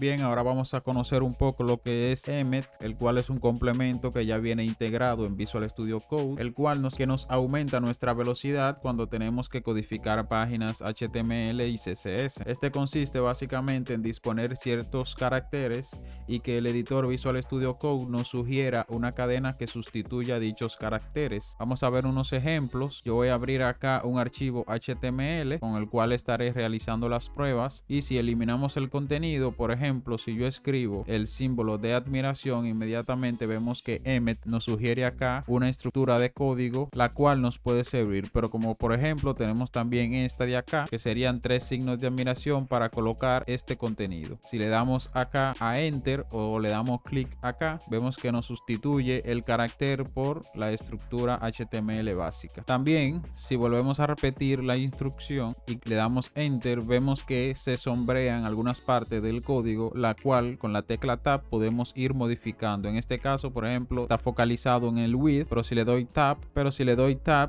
Bien, ahora vamos a conocer un poco lo que es Emmet, el cual es un complemento que ya viene integrado en Visual Studio Code, el cual nos aumenta nuestra velocidad cuando tenemos que codificar páginas HTML y CSS. Este consiste básicamente en disponer ciertos caracteres y que el editor Visual Studio Code nos sugiera una cadena que sustituya dichos caracteres. Vamos a ver unos ejemplos. Yo voy a abrir acá un archivo HTML con el cual estaré realizando las pruebas, y si eliminamos el contenido, por ejemplo, si yo escribo el símbolo de admiración, inmediatamente vemos que Emmet nos sugiere acá una estructura de código la cual nos puede servir, pero como por ejemplo tenemos también esta de acá que serían 3 signos de admiración para colocar este contenido. Si le damos acá a enter o le damos clic acá, vemos que nos sustituye el carácter por la estructura HTML básica. También si volvemos a repetir la instrucción y le damos enter, vemos que se sombrean algunas partes del código, la cual con la tecla tab podemos ir modificando. En este caso, por ejemplo, está focalizado en el width, pero si le doy tab,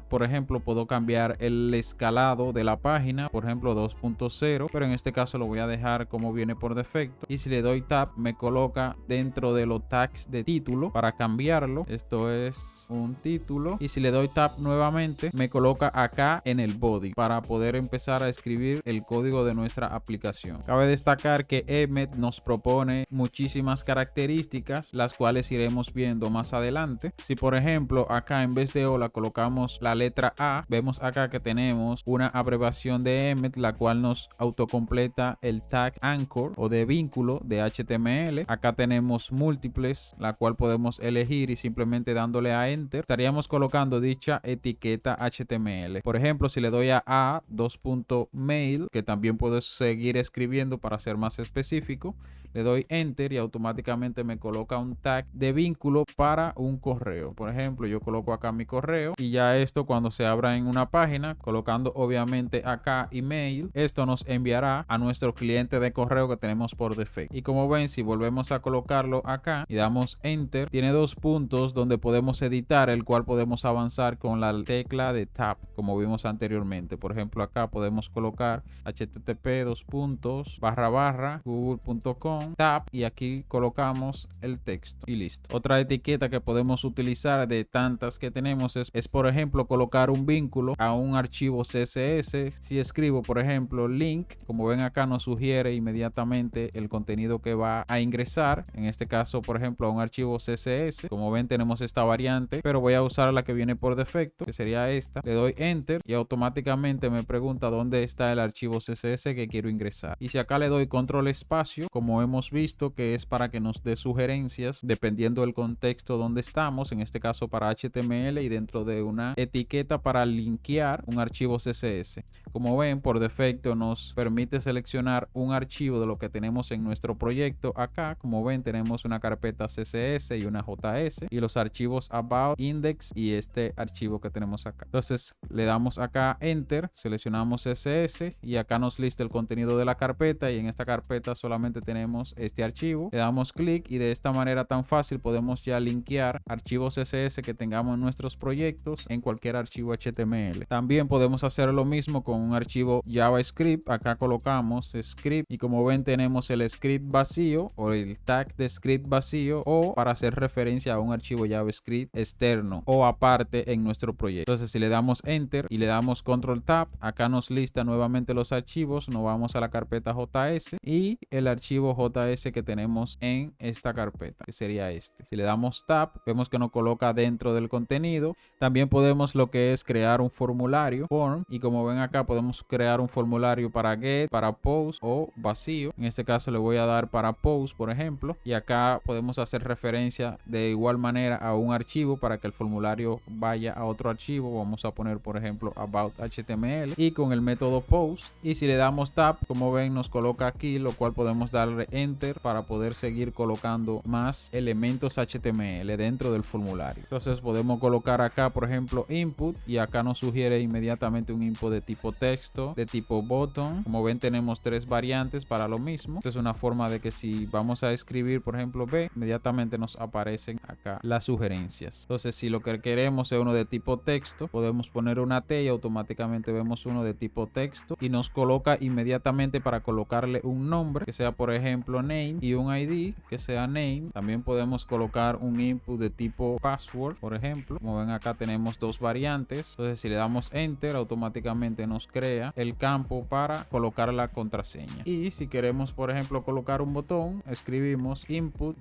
por ejemplo, puedo cambiar el escalado de la página, por ejemplo 2.0, pero en este caso lo voy a dejar como viene por defecto. Y si le doy tab, me coloca dentro de los tags de título para cambiarlo. Esto es un título. Y si le doy tab nuevamente, me coloca acá en el body para poder empezar a escribir el código de nuestra aplicación. Cabe destacar que Emmet nos propone muchísimas características, las cuales iremos viendo más adelante. Si por ejemplo acá en vez de hola colocamos la letra A, vemos acá que tenemos una abreviación de Emmet, la cual nos autocompleta el tag anchor o de vínculo de HTML. Acá tenemos múltiples, la cual podemos elegir y simplemente dándole a enter estaríamos colocando dicha etiqueta HTML. Por ejemplo, si le doy a 2.mail, que también puedo seguir escribiendo para ser más específico, le doy enter y automáticamente me coloca un tag de vínculo para un correo. Por ejemplo, yo coloco acá mi correo y ya esto cuando se abra en una página, colocando obviamente acá email, esto nos enviará a nuestro cliente de correo que tenemos por defecto. Y como ven, si volvemos a colocarlo acá y damos enter, tiene 2 puntos donde podemos editar, el cual podemos avanzar con la tecla de tab, como vimos anteriormente. Por ejemplo, acá podemos colocar http://google.com tab y aquí colocamos el texto y listo. Otra etiqueta que podemos utilizar de tantas que tenemos es por ejemplo colocar un vínculo a un archivo CSS. Si escribo por ejemplo link, como ven acá nos sugiere inmediatamente el contenido que va a ingresar, en este caso por ejemplo a un archivo CSS. Como ven tenemos esta variante, pero voy a usar la que viene por defecto, que sería esta. Le doy enter y automáticamente me pregunta dónde está el archivo CSS que quiero ingresar. Y si acá le doy control espacio, como hemos visto que es para que nos dé sugerencias dependiendo del contexto donde estamos, en este caso para HTML, y dentro de una etiqueta para linkear un archivo CSS. Como ven, por defecto nos permite seleccionar un archivo de lo que tenemos en nuestro proyecto. Acá, como ven, tenemos una carpeta CSS y una JS y los archivos about, index y este archivo que tenemos acá. Entonces le damos acá enter, seleccionamos CSS y acá nos lista el contenido de la carpeta, y en esta carpeta solamente tenemos este archivo. Le damos clic y de esta manera tan fácil podemos ya linkear archivos CSS que tengamos en nuestros proyectos en cualquier archivo HTML. También podemos hacer lo mismo con un archivo JavaScript. Acá colocamos script y como ven tenemos el script vacío o el tag de script vacío, o para hacer referencia a un archivo JavaScript externo o aparte en nuestro proyecto. Entonces si le damos enter y le damos control tab, acá nos lista nuevamente los archivos. Nos vamos a la carpeta JS y el archivo JS que tenemos en esta carpeta, que sería este. Si le damos tab, vemos que nos coloca dentro del contenido. También podemos lo que es crear un formulario, form, y como ven acá podemos crear un formulario para get, para post o vacío. En este caso le voy a dar para post, por ejemplo, y acá podemos hacer referencia de igual manera a un archivo para que el formulario vaya a otro archivo. Vamos a poner por ejemplo about HTML y con el método post, y si le damos tab, como ven nos coloca aquí, lo cual podemos darle enter para poder seguir colocando más elementos HTML dentro del formulario. Entonces podemos colocar acá por ejemplo input, y acá nos sugiere inmediatamente un input de tipo texto, de tipo button. Como ven tenemos 3 variantes para lo mismo. Esta es una forma de que si vamos a escribir por ejemplo B, inmediatamente nos aparecen acá las sugerencias. Entonces si lo que queremos es uno de tipo texto, podemos poner una T y automáticamente vemos uno de tipo texto y nos coloca inmediatamente para colocarle un nombre que sea por ejemplo ejemplo name y un ID que sea name. También podemos colocar un input de tipo password, por ejemplo. Como ven acá tenemos dos variantes. Entonces si le damos enter, automáticamente nos crea el campo para colocar la contraseña. Y si queremos, por ejemplo, colocar un botón, escribimos input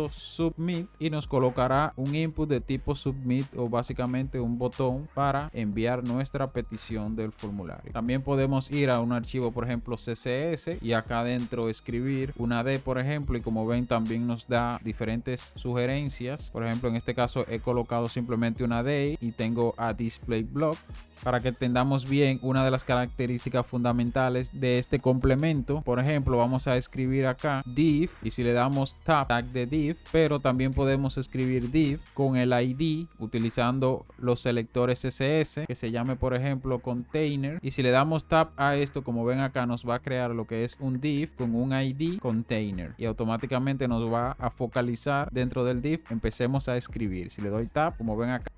submit y nos colocará un input de tipo submit, o básicamente un botón para enviar nuestra petición del formulario. También podemos ir a un archivo, por ejemplo CSS, y acá adentro escribir una D, por ejemplo, y como ven también nos da diferentes sugerencias. Por ejemplo, en este caso he colocado simplemente una D y tengo a display block, para que entendamos bien una de las características fundamentales de este complemento. Por ejemplo, vamos a escribir acá div, y si le damos tab, tag de div, pero también podemos escribir div con el ID utilizando los selectores CSS, que se llame por ejemplo container, y si le damos tab a esto, como ven acá, nos va a crear lo que es un div con un ID container, y automáticamente nos va a focalizar dentro del div. Empecemos a escribir. Si le doy tab, como ven acá,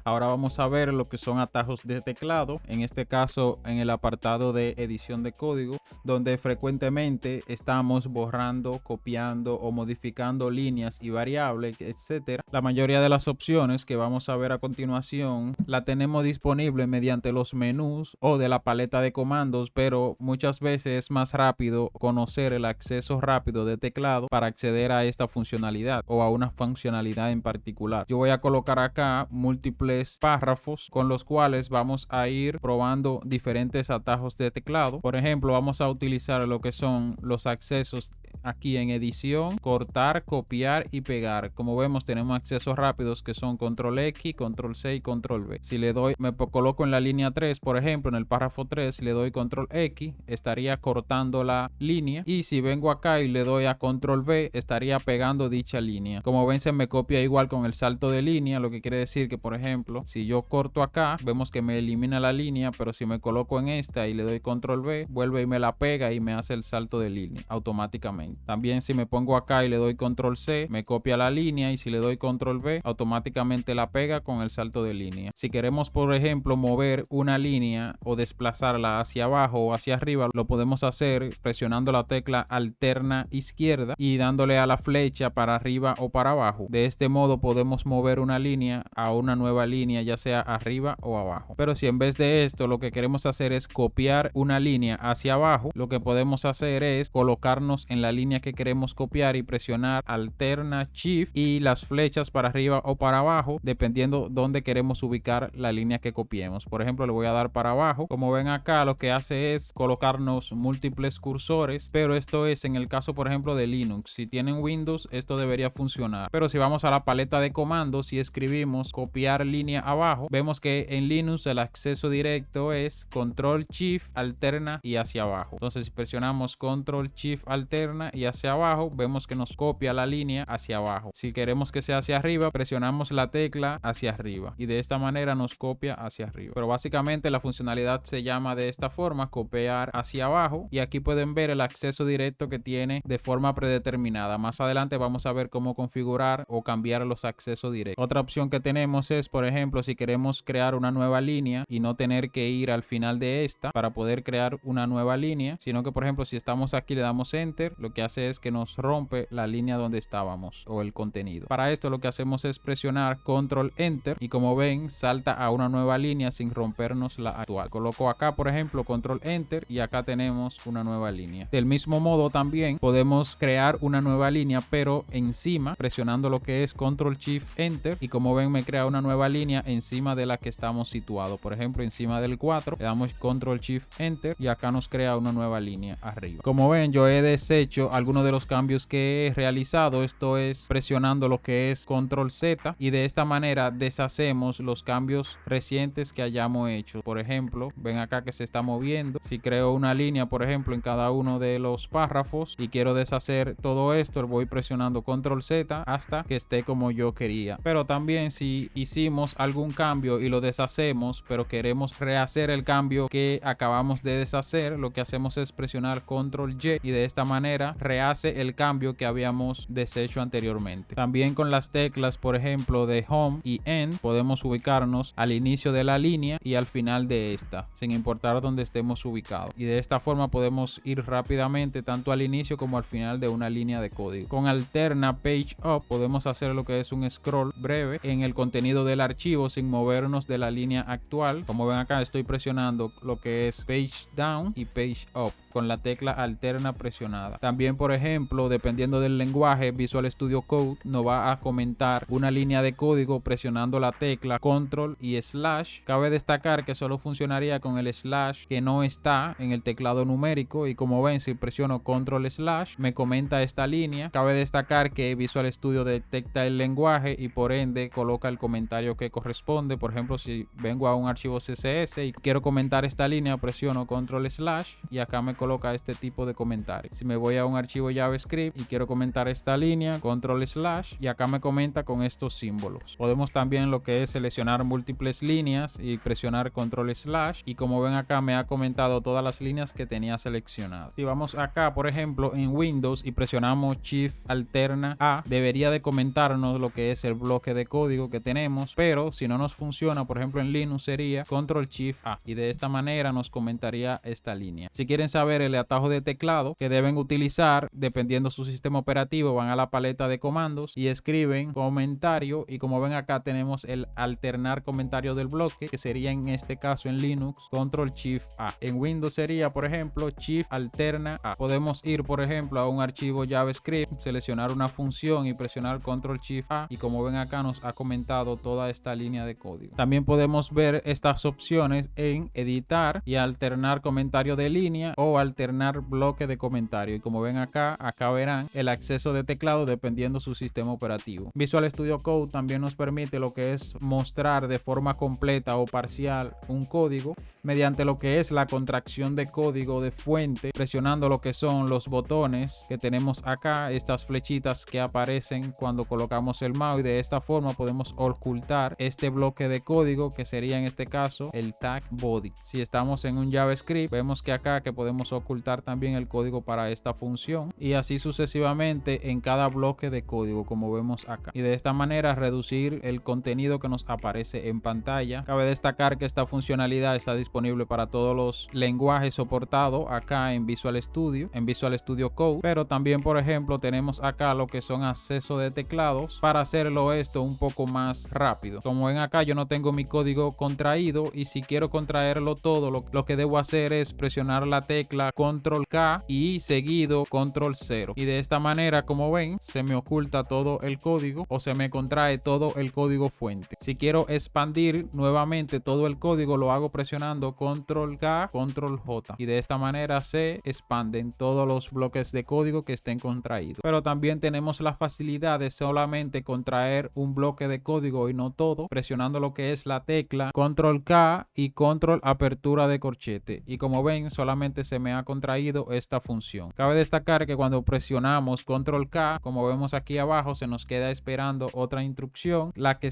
ahora vamos a ver lo que son atajos de teclado, en este caso en el apartado de edición de código, donde frecuentemente estamos borrando, copiando o modificando líneas y variables, etcétera. La mayoría de las opciones que vamos a ver a continuación la tenemos disponible mediante los menús o de la paleta de comandos, pero muchas veces es más rápido conocer el acceso rápido de teclado para acceder a esta funcionalidad o a una funcionalidad en particular. Yo voy a colocar acá múltiples párrafos con los cuales vamos a ir probando diferentes atajos de teclado. Por ejemplo, vamos a utilizar lo que son los accesos aquí en edición, cortar, copiar y pegar. Como vemos, tenemos accesos rápidos que son control X, control C y control V. Si le doy, me coloco en la línea 3, por ejemplo, en el párrafo 3, si le doy control X, estaría cortando la línea, y si vengo acá y le doy a control V, estaría pegando dicha línea. Como ven, se me copia igual con el salto de línea, lo que quiere decir que, por ejemplo, si yo corto acá, vemos que me elimina la línea, pero si me coloco en esta y le doy control V, vuelve y me la pega y me hace el salto de línea automáticamente. documento. También si me pongo acá y le doy control C, me copia la línea, y si le doy control V, automáticamente la pega con el salto de línea. Si queremos, por ejemplo, mover una línea o desplazarla hacia abajo o hacia arriba, lo podemos hacer presionando la tecla alterna izquierda y dándole a la flecha para arriba o para abajo. De este modo podemos mover una línea a una nueva línea, ya sea arriba o abajo. Pero si en vez de esto lo que queremos hacer es copiar una línea hacia abajo, lo que podemos hacer es colocarnos en la línea que queremos copiar y presionar alterna shift y las flechas para arriba o para abajo, dependiendo dónde queremos ubicar la línea que copiemos. Por ejemplo, le voy a dar para abajo. Como ven acá, lo que hace es colocarnos múltiples cursores, pero esto es en el caso, por ejemplo, de Linux. Si tienen Windows, esto debería funcionar. Pero si vamos a la paleta de comandos y escribimos copiar línea abajo, vemos que en Linux el acceso directo es control shift alterna y hacia abajo. Entonces, si presionamos control shift alterna y hacia abajo, vemos que nos copia la línea hacia abajo. Si queremos que sea hacia arriba, presionamos la tecla hacia arriba y de esta manera nos copia hacia arriba. Pero básicamente la funcionalidad se llama de esta forma, copiar hacia abajo, y aquí pueden ver el acceso directo que tiene de forma predeterminada. Más adelante vamos a ver cómo configurar o cambiar los accesos directos. Otra opción que tenemos es, por ejemplo, si queremos crear una nueva línea y no tener que ir al final de esta para poder crear una nueva línea, sino que, por ejemplo, si estamos aquí le damos enter, lo que hace es que nos rompe la línea donde estábamos o el contenido. Para esto lo que hacemos es presionar control enter y, como ven, salta a una nueva línea sin rompernos la actual. Coloco acá, por ejemplo, control enter y acá tenemos una nueva línea. Del mismo modo también podemos crear una nueva línea, pero encima, presionando lo que es control shift enter, y como ven me crea una nueva línea encima de la que estamos situados. Por ejemplo, encima del 4 le damos control shift enter y acá nos crea una nueva línea arriba. Como ven, yo he deshecho algunos de los cambios que he realizado. Esto es presionando lo que es control Z, y de esta manera deshacemos los cambios recientes que hayamos hecho. Por ejemplo, ven acá que se está moviendo. Si creo una línea, por ejemplo, en cada uno de los párrafos y quiero deshacer todo esto, voy presionando control Z hasta que esté como yo quería. Pero también si hicimos algún cambio y lo deshacemos, pero queremos rehacer el cambio que acabamos de deshacer, lo que hacemos es presionar control Y y de esta manera rehace el cambio que habíamos deshecho anteriormente. También con las teclas, por ejemplo, de home y end, podemos ubicarnos al inicio de la línea y al final de esta, sin importar dónde estemos ubicados. Y de esta forma podemos ir rápidamente tanto al inicio como al final de una línea de código. Con alterna page up podemos hacer lo que es un scroll breve en el contenido del archivo sin movernos de la línea actual. Como ven acá, estoy presionando lo que es page down y page up con la tecla alterna presionada. También, por ejemplo, dependiendo del lenguaje, Visual Studio Code nos va a comentar una línea de código presionando la tecla control y slash. Cabe destacar que solo funcionaría con el slash que no está en el teclado numérico, y como ven, si presiono control slash me comenta esta línea. Cabe destacar que Visual Studio detecta el lenguaje y por ende coloca el comentario que corresponde. Por ejemplo, si vengo a un archivo CSS y quiero comentar esta línea, presiono control slash y acá me coloca este tipo de comentario. Si me voy a un archivo JavaScript y quiero comentar esta línea, control slash y acá me comenta con estos símbolos. Podemos también lo que es seleccionar múltiples líneas y presionar control slash, y como ven acá me ha comentado todas las líneas que tenía seleccionadas. Si vamos acá, por ejemplo, en Windows y presionamos shift alterna A, debería de comentarnos lo que es el bloque de código que tenemos, pero si no nos funciona, por ejemplo en Linux sería control shift A, y de esta manera nos comentaría esta línea. Si quieren saber el atajo de teclado que deben utilizar dependiendo su sistema operativo, van a la paleta de comandos y escriben comentario, y como ven acá tenemos el alternar comentario del bloque, que sería en este caso en Linux control shift A. En Windows sería, por ejemplo, shift alterna A. Podemos ir, por ejemplo, a un archivo JavaScript, seleccionar una función y presionar control shift A, y como ven acá nos ha comentado toda esta línea de código. También podemos ver estas opciones en editar y alternar comentario de línea o alternar bloque de comentario, y como ven acá verán el acceso de teclado dependiendo su sistema operativo. Visual Studio Code también nos permite lo que es mostrar de forma completa o parcial un código mediante lo que es la contracción de código de fuente, presionando lo que son los botones que tenemos acá, estas flechitas que aparecen cuando colocamos el mouse, y de esta forma podemos ocultar este bloque de código que sería en este caso el tag body. Si estamos en un JavaScript, vemos que acá que podemos ocultar también el código para esta función. promoción y así sucesivamente en cada bloque de código, como vemos acá, y de esta manera reducir el contenido que nos aparece en pantalla. Cabe destacar que esta funcionalidad está disponible para todos los lenguajes soportados acá en Visual Studio Code, pero también, por ejemplo, tenemos acá lo que son acceso de teclados para hacerlo esto un poco más rápido. Como ven acá, yo no tengo mi código contraído y si quiero contraerlo todo, lo que debo hacer es presionar la tecla Control K y seguido Control 0, y de esta manera, como ven, se me oculta todo el código o se me contrae todo el código fuente. Si quiero expandir nuevamente todo el código, lo hago presionando Control K, Control J, y de esta manera se expanden todos los bloques de código que estén contraídos. Pero también tenemos la facilidad de solamente contraer un bloque de código y no todo, presionando lo que es la tecla Control K y Control apertura de corchete, y como ven, solamente se me ha contraído esta función. Cabe destacar que cuando presionamos Control K, como vemos aquí abajo, se nos queda esperando otra instrucción, la que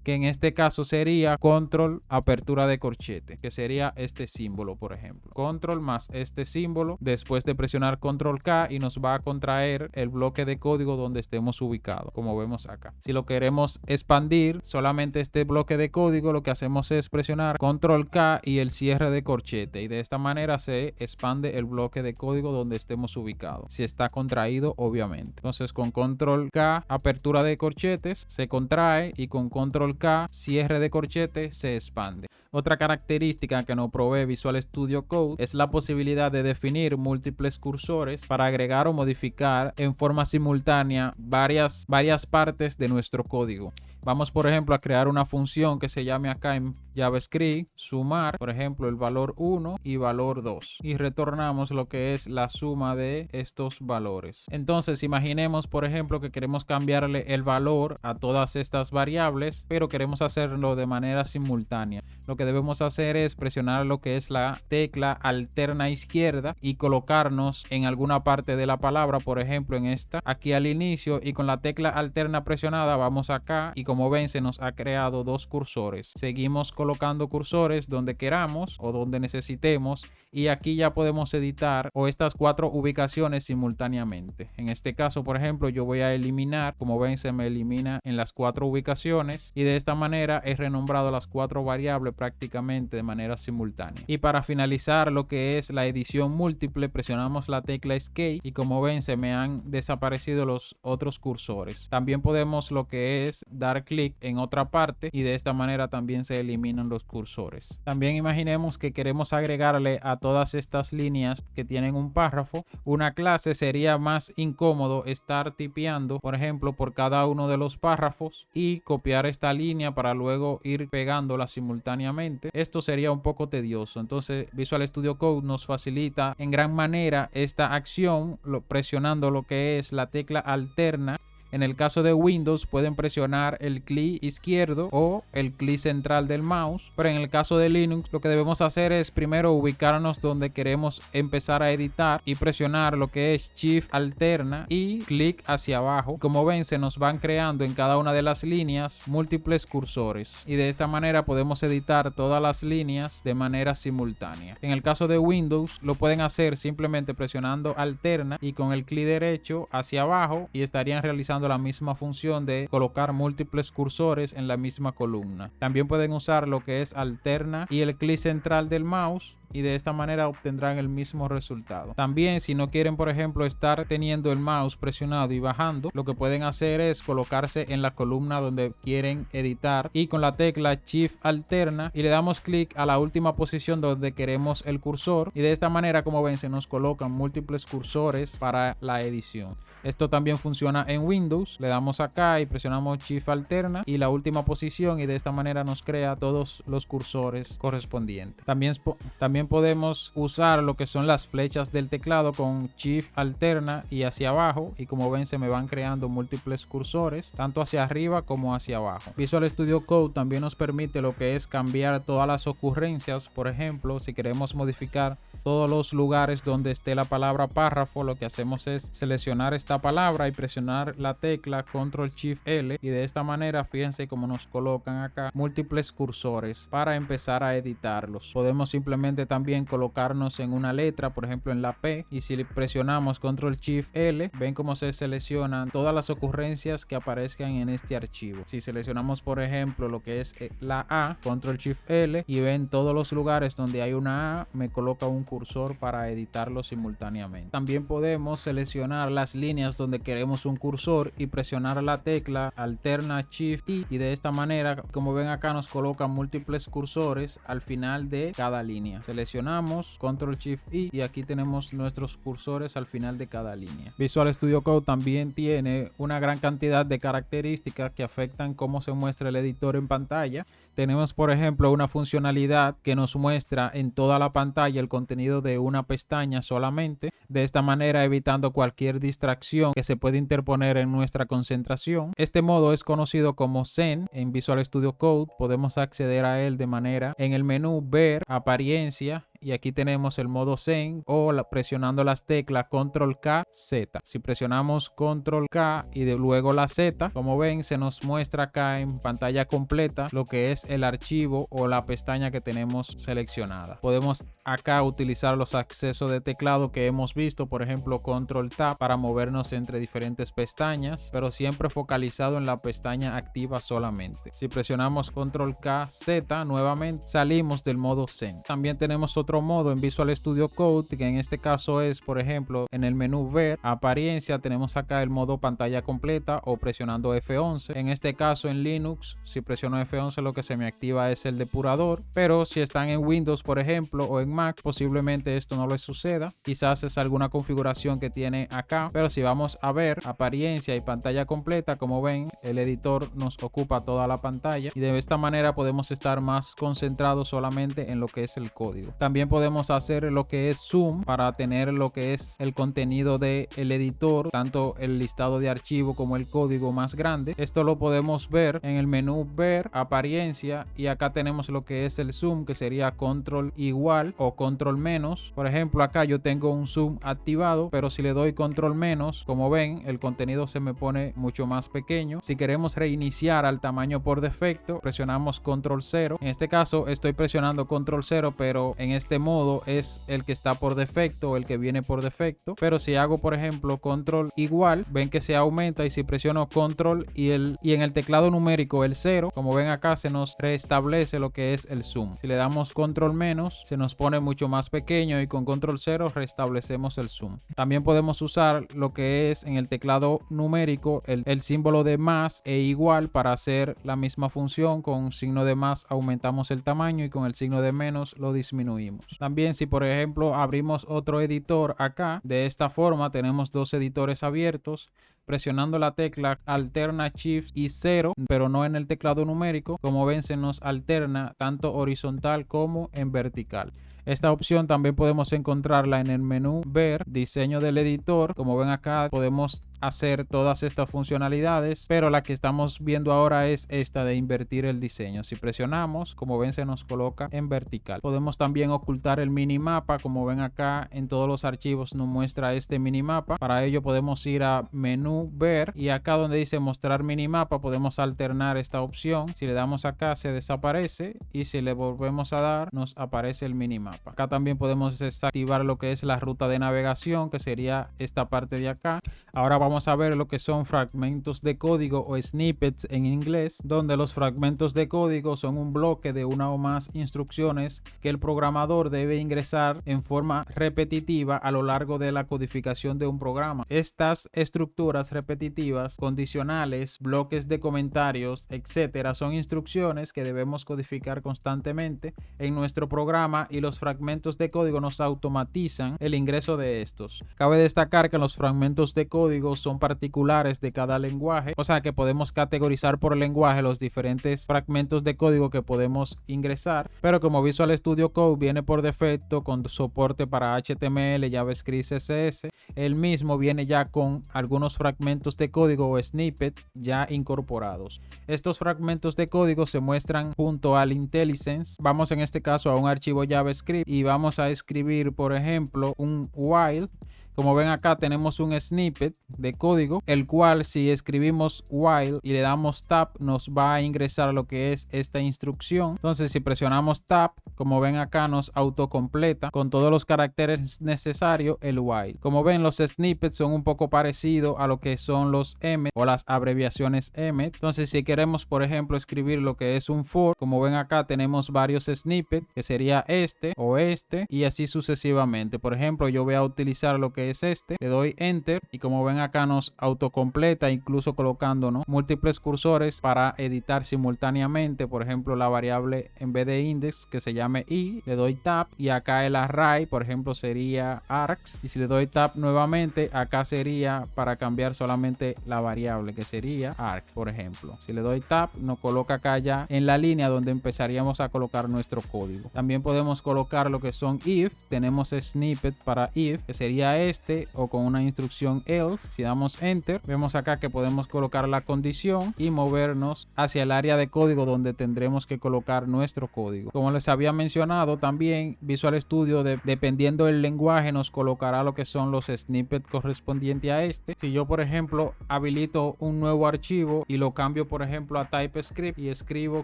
en este caso sería Control apertura de corchete, que sería este símbolo, por ejemplo. Control más este símbolo después de presionar Control K y nos va a contraer el bloque de código donde estemos ubicados, como vemos acá. Si lo queremos expandir solamente este bloque de código, lo que hacemos es presionar Control K y el cierre de corchete, y de esta manera se expande el bloque de código donde estemos ubicados, si está contraído, obviamente. Entonces con Control K apertura de corchetes se contrae y con Control K cierre de corchete se expande. Otra característica que nos provee Visual Studio Code es la posibilidad de definir múltiples cursores para agregar o modificar en forma simultánea varias partes de nuestro código. Vamos, por ejemplo, a crear una función que se llame acá en JavaScript sumar, por ejemplo, el valor 1 y valor 2, y retornamos lo que es la suma de estos valores. Entonces, imaginemos, por ejemplo, que queremos cambiarle el valor a todas estas variables, pero queremos hacerlo de manera simultánea. Lo que debemos hacer es presionar lo que es la tecla alterna izquierda y colocarnos en alguna parte de la palabra, por ejemplo, en esta, aquí al inicio, y con la tecla alterna presionada vamos acá y como ven se nos ha creado dos cursores. Seguimos colocando cursores donde queramos o donde necesitemos y aquí ya podemos editar o estas 4 ubicaciones simultáneamente. En este caso, por ejemplo, yo voy a eliminar, como ven se me elimina en las 4 ubicaciones y de esta manera he renombrado las 4 variables prácticamente de manera simultánea. Y para finalizar lo que es la edición múltiple, presionamos la tecla Escape y como ven se me han desaparecido los otros cursores. También podemos lo que es dar clic en otra parte y de esta manera también se eliminan los cursores. También imaginemos que queremos agregarle a todas estas líneas que tienen un párrafo una clase. Sería más incómodo estar tipeando, por ejemplo, por cada uno de los párrafos y copiar esta línea para luego ir pegándola simultáneamente. Esto sería un poco tedioso. Entonces Visual Studio Code nos facilita en gran manera esta acción presionando lo que es la tecla alterna. En el caso de Windows pueden presionar el clic izquierdo o el clic central del mouse, pero en el caso de Linux lo que debemos hacer es primero ubicarnos donde queremos empezar a editar y presionar lo que es Shift alterna y clic hacia abajo. Como ven se nos van creando en cada una de las líneas múltiples cursores y de esta manera podemos editar todas las líneas de manera simultánea. En el caso de Windows lo pueden hacer simplemente presionando alterna y con el clic derecho hacia abajo y estarían realizando la misma función de colocar múltiples cursores en la misma columna. También pueden usar lo que es alterna y el clic central del mouse y de esta manera obtendrán el mismo resultado. También si no quieren, por ejemplo, estar teniendo el mouse presionado y bajando, lo que pueden hacer es colocarse en la columna donde quieren editar y con la tecla Shift alterna y le damos clic a la última posición donde queremos el cursor y de esta manera, como ven, se nos colocan múltiples cursores para la edición. Esto también funciona en Windows. Le damos acá y presionamos Shift alterna y la última posición y de esta manera nos crea todos los cursores correspondientes. También podemos usar lo que son las flechas del teclado con Shift alterna y hacia abajo y como ven se me van creando múltiples cursores tanto hacia arriba como hacia abajo. Visual Studio Code también nos permite lo que es cambiar todas las ocurrencias. Por ejemplo, si queremos modificar todos los lugares donde esté la palabra párrafo, lo que hacemos es seleccionar esta palabra y presionar la tecla Control Shift L, y de esta manera fíjense cómo nos colocan acá múltiples cursores para empezar a editarlos. Podemos simplemente también colocarnos en una letra, por ejemplo en la P, y si presionamos Control Shift L, ven cómo se seleccionan todas las ocurrencias que aparezcan en este archivo. Si seleccionamos por ejemplo lo que es la A, Control Shift L, y ven todos los lugares donde hay una A, me coloca un cursor para editarlo simultáneamente. También podemos seleccionar las líneas donde queremos un cursor y presionar la tecla Alterna Shift I, y de esta manera, como ven acá, nos coloca múltiples cursores al final de cada línea. Seleccionamos Control Shift I y aquí tenemos nuestros cursores al final de cada línea. Visual Studio Code también tiene una gran cantidad de características que afectan cómo se muestra el editor en pantalla. Tenemos por ejemplo una funcionalidad que nos muestra en toda la pantalla el contenido de una pestaña solamente, de esta manera evitando cualquier distracción que se puede interponer en nuestra concentración. Este modo es conocido como Zen en Visual Studio Code. Podemos acceder a él de manera en el menú Ver, Apariencia, y aquí tenemos el modo Zen o presionando las teclas Control K, Z. Si presionamos Control K y luego la Z, como ven se nos muestra acá en pantalla completa lo que es el archivo o la pestaña que tenemos seleccionada. Podemos acá utilizar los accesos de teclado que hemos visto, por ejemplo Control Tab para movernos entre diferentes pestañas, pero siempre focalizado en la pestaña activa solamente. Si presionamos Control K, Z nuevamente, salimos del modo Zen. También tenemos otro modo en Visual Studio Code, que en este caso es, por ejemplo, en el menú Ver, Apariencia, tenemos acá el modo pantalla completa o presionando F11. En este caso en Linux, si presiono F11 lo que se me activa es el depurador, pero si están en Windows, por ejemplo, o en Mac, posiblemente esto no les suceda. Quizás es alguna configuración que tiene acá, pero si vamos a ver Apariencia y pantalla completa, como ven, el editor nos ocupa toda la pantalla y de esta manera podemos estar más concentrados solamente en lo que es el código. También podemos hacer lo que es zoom para tener lo que es el contenido del editor, tanto el listado de archivo como el código más grande. Esto lo podemos ver en el menú Ver, Apariencia, y acá tenemos lo que es el zoom, que sería control igual o control menos. Por ejemplo, acá yo tengo un zoom activado, pero si le doy control menos, como ven, el contenido se me pone mucho más pequeño. Si queremos reiniciar al tamaño por defecto, presionamos control 0. En este caso estoy presionando control 0, pero en este modo es el que está por defecto, el que viene por defecto. Pero si hago por ejemplo control igual, ven que se aumenta, y si presiono control y en el teclado numérico el 0, como ven acá se nos restablece lo que es el zoom. Si le damos control menos, se nos pone mucho más pequeño, y con control 0 restablecemos el zoom. También podemos usar lo que es en el teclado numérico el símbolo de más e igual para hacer la misma función. Con signo de más aumentamos el tamaño y con el signo de menos lo disminuimos. También si por ejemplo abrimos otro editor acá, de esta forma tenemos dos editores abiertos. Presionando la tecla Alterna Shift y 0, pero no en el teclado numérico, como ven se nos alterna tanto horizontal como en vertical. Esta opción también podemos encontrarla en el menú Ver, Diseño del editor. Como ven acá podemos hacer todas estas funcionalidades, pero la que estamos viendo ahora es esta de invertir el diseño. Si presionamos, como ven se nos coloca en vertical. Podemos también ocultar el minimapa. Como ven acá en todos los archivos nos muestra este minimapa. Para ello podemos ir a menú Ver, y acá donde dice mostrar minimapa podemos alternar esta opción. Si le damos acá se desaparece, y si le volvemos a dar nos aparece el minimapa. Acá también podemos desactivar lo que es la ruta de navegación, que sería esta parte de acá. Ahora vamos a ver lo que son fragmentos de código o snippets en inglés, donde los fragmentos de código son un bloque de una o más instrucciones que el programador debe ingresar en forma repetitiva a lo largo de la codificación de un programa. Estas estructuras repetitivas, condicionales, bloques de comentarios, etcétera, son instrucciones que debemos codificar constantemente en nuestro programa, y los fragmentos de código nos automatizan el ingreso de estos. Cabe destacar que los fragmentos de código son particulares de cada lenguaje, o sea que podemos categorizar por lenguaje los diferentes fragmentos de código que podemos ingresar, pero como Visual Studio Code viene por defecto con soporte para HTML, JavaScript, CSS, el mismo viene ya con algunos fragmentos de código o snippet ya incorporados. Estos fragmentos de código se muestran junto al IntelliSense. Vamos en este caso a un archivo JavaScript y vamos a escribir, por ejemplo, un while. Como ven acá tenemos un snippet de código, el cual si escribimos while y le damos tab nos va a ingresar lo que es esta instrucción. Entonces si presionamos tab, como ven acá nos autocompleta con todos los caracteres necesarios el while. Como ven los snippets son un poco parecidos a lo que son los emmet o las abreviaciones emmet. Entonces si queremos por ejemplo escribir lo que es un for, como ven acá tenemos varios snippets que sería este o este y así sucesivamente. Por ejemplo yo voy a utilizar lo que es este, le doy enter y como ven acá nos autocompleta, incluso colocándonos múltiples cursores para editar simultáneamente, por ejemplo la variable en vez de index que se llame i, le doy tab y acá el array por ejemplo sería args y si le doy tab nuevamente acá sería para cambiar solamente la variable que sería arg, por ejemplo. Si le doy tab nos coloca acá ya en la línea donde empezaríamos a colocar nuestro código. También podemos colocar lo que son if, tenemos snippet para if que sería este o con una instrucción else. Si damos enter vemos acá que podemos colocar la condición y movernos hacia el área de código donde tendremos que colocar nuestro código. Como les había mencionado también Visual Studio dependiendo del lenguaje nos colocará lo que son los snippets correspondientes a este. Si yo por ejemplo habilito un nuevo archivo y lo cambio por ejemplo a TypeScript y escribo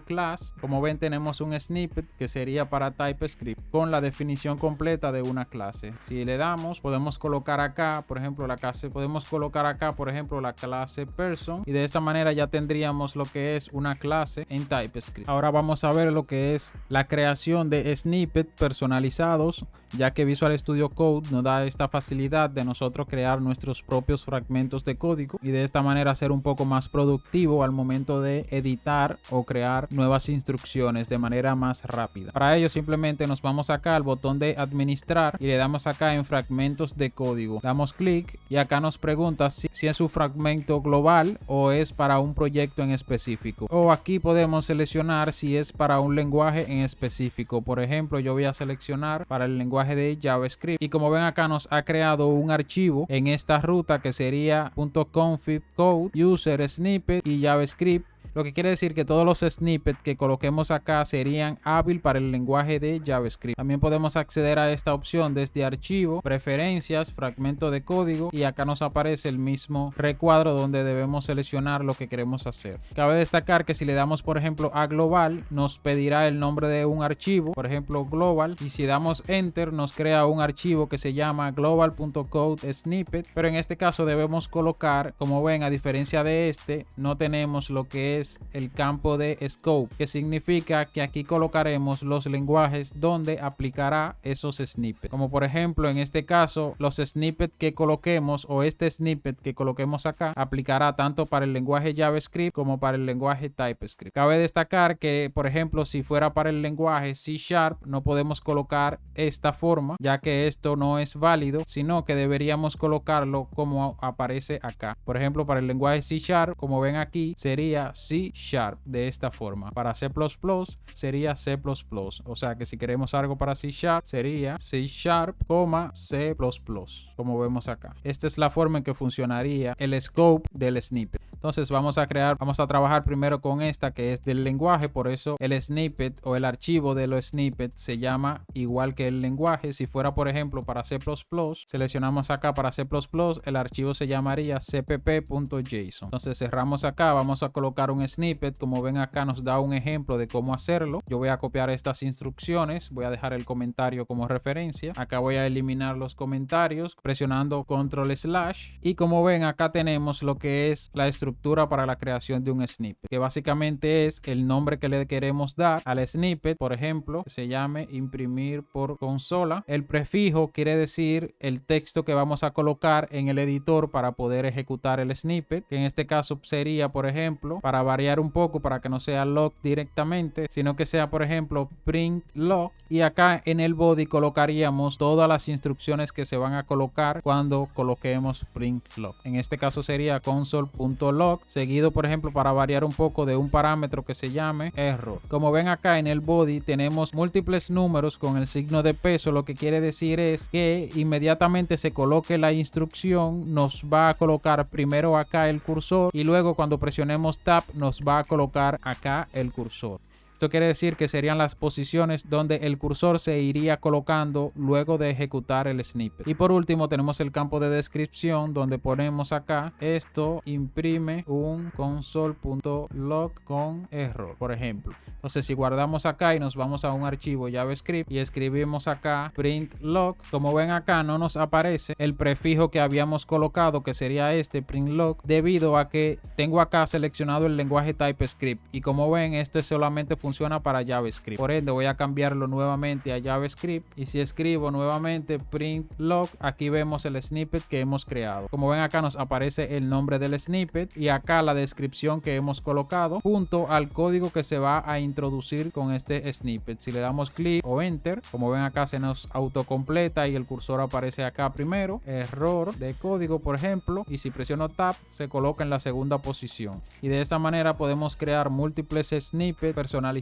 class, como ven tenemos un snippet que sería para TypeScript con la definición completa de una clase. Si le damos podemos colocar acá por ejemplo la clase, podemos colocar acá por ejemplo la clase person y de esta manera ya tendríamos lo que es una clase en TypeScript. Ahora vamos a ver lo que es la creación de snippets personalizados, ya que Visual Studio Code nos da esta facilidad de nosotros crear nuestros propios fragmentos de código y de esta manera ser un poco más productivo al momento de editar o crear nuevas instrucciones de manera más rápida. Para ello simplemente nos vamos acá al botón de administrar y le damos acá en fragmentos de código, damos clic y acá nos pregunta si es un fragmento global o es para un proyecto en específico, o aquí podemos seleccionar si es para un lenguaje en específico. Por ejemplo yo voy a seleccionar para el lenguaje de JavaScript y como ven acá nos ha creado un archivo en esta ruta que sería .config code user snippet y JavaScript, lo que quiere decir que todos los snippets que coloquemos acá serían hábil para el lenguaje de JavaScript. También podemos acceder a esta opción desde archivo, preferencias, fragmento de código y acá nos aparece el mismo recuadro donde debemos seleccionar lo que queremos hacer. Cabe destacar que si le damos por ejemplo a global nos pedirá el nombre de un archivo, por ejemplo global, y si damos enter nos crea un archivo que se llama global.code snippet, pero en este caso debemos colocar, como ven a diferencia de este no tenemos lo que es el campo de scope, que significa que aquí colocaremos los lenguajes donde aplicará esos snippets, como por ejemplo en este caso los snippets que coloquemos o este snippet que coloquemos acá aplicará tanto para el lenguaje JavaScript como para el lenguaje TypeScript. Cabe destacar que por ejemplo si fuera para el lenguaje C# no podemos colocar esta forma, ya que esto no es válido, sino que deberíamos colocarlo como aparece acá. Por ejemplo para el lenguaje C#, como ven aquí sería C# de esta forma. Para C++ sería C++. O sea que si queremos algo para C# sería C#, C++, como vemos acá. Esta es la forma en que funcionaría el scope del snippet. Entonces vamos a trabajar primero con esta que es del lenguaje, por eso el snippet o el archivo de los snippets se llama igual que el lenguaje. Si fuera por ejemplo para C++, seleccionamos acá para C++, el archivo se llamaría cpp.json. Entonces cerramos acá, vamos a colocar un snippet, como ven acá nos da un ejemplo de cómo hacerlo. Yo voy a copiar estas instrucciones, voy a dejar el comentario como referencia, acá voy a eliminar los comentarios presionando control/ y como ven acá tenemos lo que es la estructura para la creación de un snippet, que básicamente es el nombre que le queremos dar al snippet, por ejemplo que se llame imprimir por consola. El prefijo quiere decir el texto que vamos a colocar en el editor para poder ejecutar el snippet, que en este caso sería por ejemplo para variar un poco, para que no sea log directamente, sino que sea, por ejemplo, print log, y acá en el body colocaríamos todas las instrucciones que se van a colocar cuando coloquemos print log. En este caso sería console.log, seguido, por ejemplo, para variar un poco, de un parámetro que se llame error. Como ven acá en el body tenemos múltiples números con el signo de peso, lo que quiere decir es que inmediatamente se coloque la instrucción, nos va a colocar primero acá el cursor, y luego cuando presionemos tab nos va a colocar acá el cursor. Esto quiere decir que serían las posiciones donde el cursor se iría colocando luego de ejecutar el snippet. Y por último tenemos el campo de descripción, donde ponemos acá: esto imprime un console.log con error, por ejemplo. Entonces, si guardamos acá y nos vamos a un archivo JavaScript y escribimos acá print log, como ven acá no nos aparece el prefijo que habíamos colocado, que sería este print log, debido a que tengo acá seleccionado el lenguaje TypeScript, y como ven este solamente funciona para JavaScript. Por ende voy a cambiarlo nuevamente a JavaScript, y si escribo nuevamente print log, aquí vemos el snippet que hemos creado. Como ven acá nos aparece el nombre del snippet y acá la descripción que hemos colocado junto al código que se va a introducir con este snippet. Si le damos clic o enter, como ven acá se nos autocompleta y el cursor aparece acá primero, error de código por ejemplo, y si presiono tab se coloca en la segunda posición. Y de esta manera podemos crear múltiples snippets personalizados.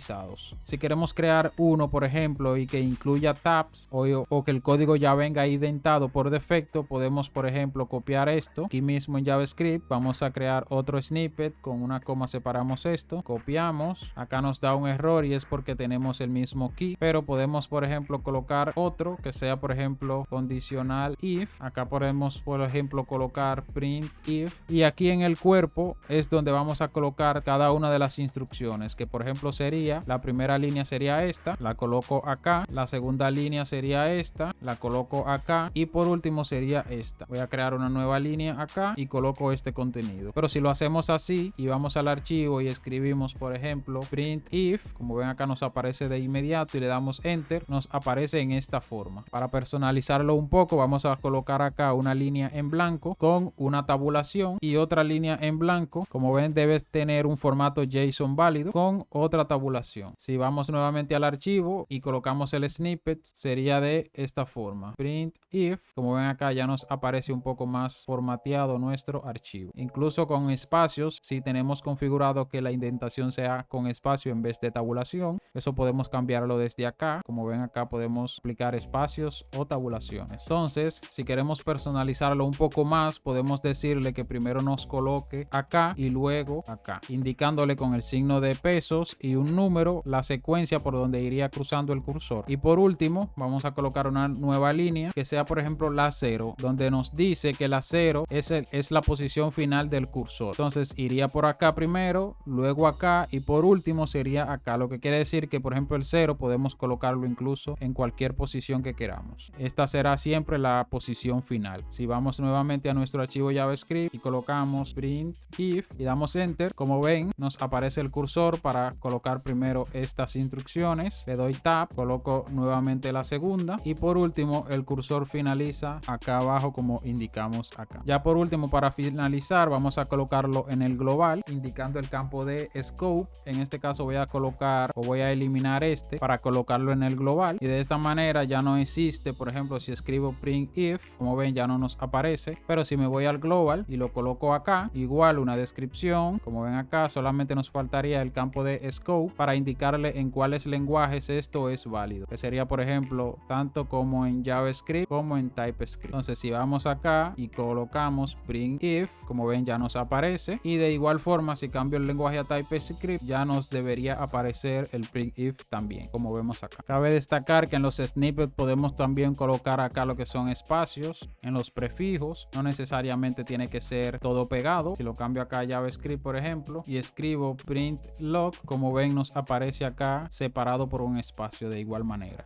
Si queremos crear uno por ejemplo y que incluya tabs o que el código ya venga indentado por defecto, podemos por ejemplo copiar esto aquí mismo en JavaScript. Vamos a crear otro snippet, con una coma separamos esto, copiamos, acá nos da un error y es porque tenemos el mismo key, pero podemos por ejemplo colocar otro que sea por ejemplo condicional if. Acá podemos por ejemplo colocar print if, y aquí en el cuerpo es donde vamos a colocar cada una de las instrucciones, que por ejemplo sería: la primera línea sería esta, la coloco acá, la segunda línea sería esta, la coloco acá, y por último sería esta. Voy a crear una nueva línea acá y coloco este contenido. Pero si lo hacemos así y vamos al archivo y escribimos por ejemplo print if, como ven acá nos aparece de inmediato y le damos enter, nos aparece en esta forma. Para personalizarlo un poco vamos a colocar acá una línea en blanco con una tabulación y otra línea en blanco. Como ven debes tener un formato JSON válido con otra tabulación. Si vamos nuevamente al archivo y colocamos el snippet, sería de esta forma: print if. Como ven acá ya nos aparece un poco más formateado nuestro archivo, incluso con espacios. Si tenemos configurado que la indentación sea con espacio en vez de tabulación, eso podemos cambiarlo desde acá. Como ven acá podemos aplicar espacios o tabulaciones. Entonces si queremos personalizarlo un poco más, podemos decirle que primero nos coloque acá y luego acá, indicándole con el signo de pesos y un número la secuencia por donde iría cruzando el cursor. Y por último vamos a colocar una nueva línea que sea por ejemplo la 0, donde nos dice que la 0 es la posición final del cursor. Entonces iría por acá primero, luego acá y por último sería acá, lo que quiere decir que por ejemplo el 0 podemos colocarlo incluso en cualquier posición que queramos. Esta será siempre la posición final. Si vamos nuevamente a nuestro archivo JavaScript y colocamos print if y damos enter, como ven nos aparece el cursor para colocar primero estas instrucciones. Le doy tab, coloco nuevamente la segunda y por último el cursor finaliza acá abajo como indicamos acá. Ya por último, para finalizar vamos a colocarlo en el global, indicando el campo de scope. En este caso voy a colocar o voy a eliminar este para colocarlo en el global, y de esta manera ya no existe. Por ejemplo, si escribo print if, como ven ya no nos aparece, pero si me voy al global y lo coloco acá, igual una descripción, como ven acá solamente nos faltaría el campo de scope para indicarle en cuáles lenguajes esto es válido, que sería por ejemplo tanto como en JavaScript como en TypeScript. Entonces si vamos acá y colocamos print if, como ven ya nos aparece, y de igual forma si cambio el lenguaje a TypeScript ya nos debería aparecer el print if también, como vemos acá. Cabe destacar que en los snippets podemos también colocar acá lo que son espacios en los prefijos, no necesariamente tiene que ser todo pegado. Si lo cambio acá a JavaScript por ejemplo y escribo print log, como ven nos aparece acá separado por un espacio de igual manera.